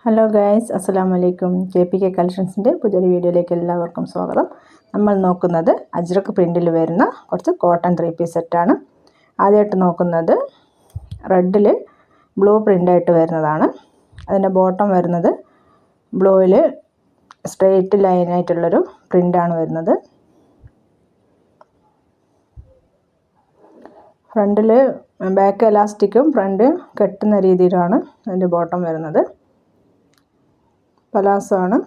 Hello guys, അസ്സലാമു അലൈക്കും. JPK കളക്ഷൻസിൻ്റെ പുതിയൊരു വീഡിയോയിലേക്ക് എല്ലാവർക്കും സ്വാഗതം. നമ്മൾ നോക്കുന്നത് അജ്രക്ക് പ്രിൻറ്റിൽ വരുന്ന കുറച്ച് കോട്ടൺ 3 പീസ് സെറ്റാണ്. ആദ്യമായിട്ട് നോക്കുന്നത് റെഡിൽ ബ്ലൂ പ്രിൻ്റായിട്ട് വരുന്നതാണ്. അതിൻ്റെ ബോട്ടം വരുന്നത് ബ്ലൂവിൽ സ്ട്രെയിറ്റ് ലൈനായിട്ടുള്ളൊരു പ്രിൻ്റാണ് വരുന്നത്. ഫ്രണ്ടിൽ ബാക്ക് എലാസ്റ്റിക്കും ഫ്രണ്ട് കെട്ടുന്ന രീതിയിലാണ് അതിൻ്റെ ബോട്ടം വരുന്നത്. പലാസോ ആണ്.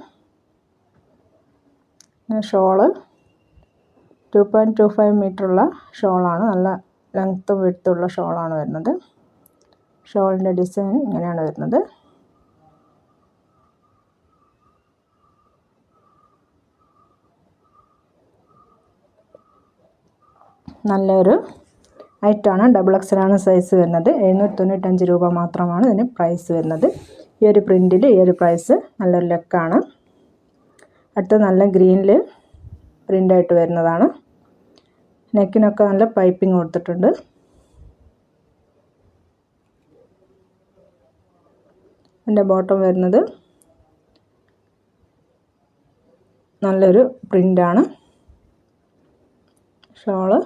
ഷോള് 2.25 മീറ്ററുള്ള ഷോളാണ്. നല്ല ലെങ്ത്തും വിഡ്ത്തുള്ള ഷോളാണ് വരുന്നത്. ഷോളിൻ്റെ ഡിസൈൻ ഇങ്ങനെയാണ് വരുന്നത്. നല്ലൊരു ഐറ്റാണ്. XXL ആണ് സൈസ് വരുന്നത്. 795 രൂപ മാത്രമാണ് ഇതിന് പ്രൈസ് വരുന്നത്. ഈ ഒരു പ്രിൻറ്റിൽ ഈ ഒരു പ്രൈസ് നല്ലൊരു ലെക്കാണ്. അടുത്ത നല്ല ഗ്രീനിൽ പ്രിൻ്റായിട്ട് വരുന്നതാണ്. നെക്കിനൊക്കെ നല്ല പൈപ്പിംഗ് കൊടുത്തിട്ടുണ്ട്. ഇതിൻ്റെ ബോട്ടം വരുന്നത് നല്ലൊരു പ്രിൻ്റാണ്. ഷോള്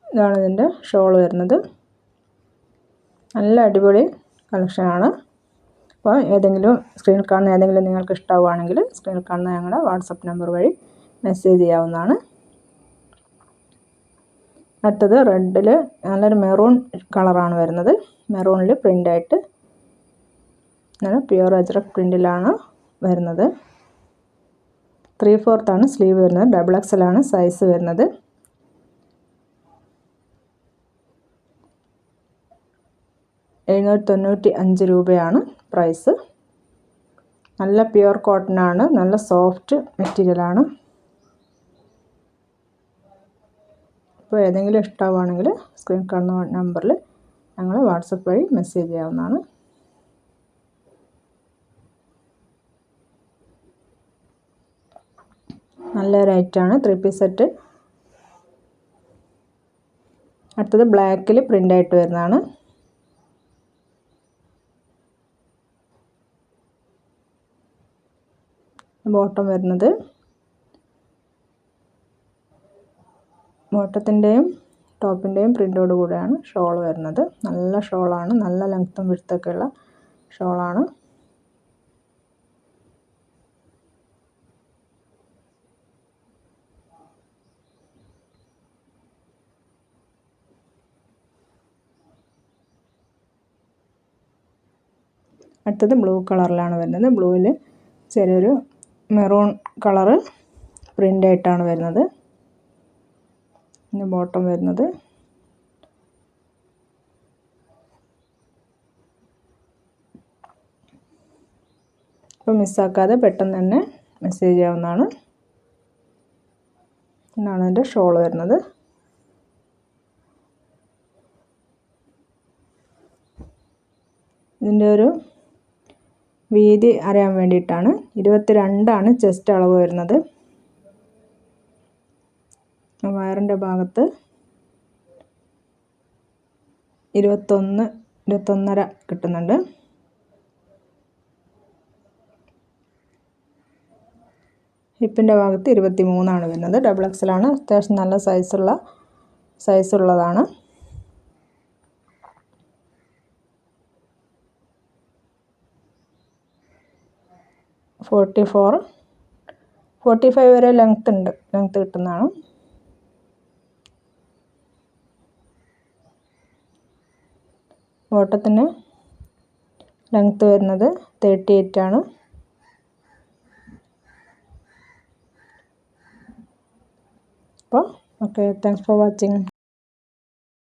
ഇതാണ് ഇതിൻ്റെ ഷോൾ വരുന്നത്. നല്ല അടിപൊളി കളക്ഷനാണ്. അപ്പോൾ ഏതെങ്കിലും സ്ക്രീനിൽ കാണുന്ന ഏതെങ്കിലും നിങ്ങൾക്ക് ഇഷ്ടമാവുകയാണെങ്കിൽ സ്ക്രീനിൽ കാണുന്ന ഞങ്ങളുടെ വാട്സപ്പ് നമ്പർ വഴി മെസ്സേജ് ചെയ്യാവുന്നതാണ്. അടുത്തത് റെഡിൽ നല്ലൊരു മെറൂൺ കളറാണ് വരുന്നത്. മെറൂണിൽ പ്രിൻ്റായിട്ട് നല്ല പ്യുവർ അജ്രക്ക് പ്രിൻറ്റിലാണ് വരുന്നത്. 3/4 ആണ് സ്ലീവ് വരുന്നത്. XXL ആണ് സൈസ് വരുന്നത്. $795 രൂപയാണ് പ്രൈസ്. നല്ല പ്യുവർ കോട്ടൺ ആണ്. നല്ല സോഫ്റ്റ് മെറ്റീരിയലാണ്. അപ്പോൾ ഏതെങ്കിലും ഇഷ്ടമാവുകയാണെങ്കിൽ സ്ക്രീൻ കാണുന്ന നമ്പറിൽ ഞങ്ങൾ വാട്സപ്പ് വഴി മെസ്സേജ് ചെയ്യാവുന്നതാണ്. നല്ലൊരു ഐറ്റാണ് 3 പീസ് സെറ്റ്. അടുത്തത് ബ്ലാക്കിൽ പ്രിൻ്റായിട്ട് വരുന്നതാണ്. ബോട്ടം വരുന്നത് ബോട്ടത്തിൻ്റെയും ടോപ്പിൻ്റെയും പ്രിൻ്റോട് കൂടെയാണ് ഷോൾ വരുന്നത്. നല്ല ഷോളാണ്. നല്ല ലെങ്ത്തും വിഡ്ത്തൊക്കെ ഉള്ള ഷോളാണ്. അടുത്തത് ബ്ലൂ കളറിലാണ് വരുന്നത്. ബ്ലൂവിൽ ചെറിയൊരു മെറൂൺ കളറ് പ്രിൻ്റായിട്ടാണ് വരുന്നത്. പിന്നെ ബോട്ടം വരുന്നത് ഇപ്പോൾ മിസ്സാക്കാതെ പെട്ടെന്ന് തന്നെ മെസ്സേജ് ചെയ്യാവുന്നതാണ്. എന്നാണ് എൻ്റെ ഷോൾ വരുന്നത്. ഇതിൻ്റെ ഒരു വീതി അറിയാൻ വേണ്ടിയിട്ടാണ്. 22 ആണ് ചെസ്റ്റ് അളവ് വരുന്നത്. വയറിൻ്റെ ഭാഗത്ത് 21.5 കിട്ടുന്നുണ്ട്. ഹിപ്പിൻ്റെ ഭാഗത്ത് 23 ആണ് വരുന്നത്. XXL ആണ്. അത്യാവശ്യം നല്ല സൈസുള്ളതാണ്. .44 45 വരെ ലെങ്ത് കിട്ടുന്നതാണ്. ബോട്ടത്തിന് ലെങ്ത് വരുന്നത് 38 ആണ്. അപ്പോൾ ഓക്കെ, താങ്ക്സ് ഫോർ വാച്ചിങ്.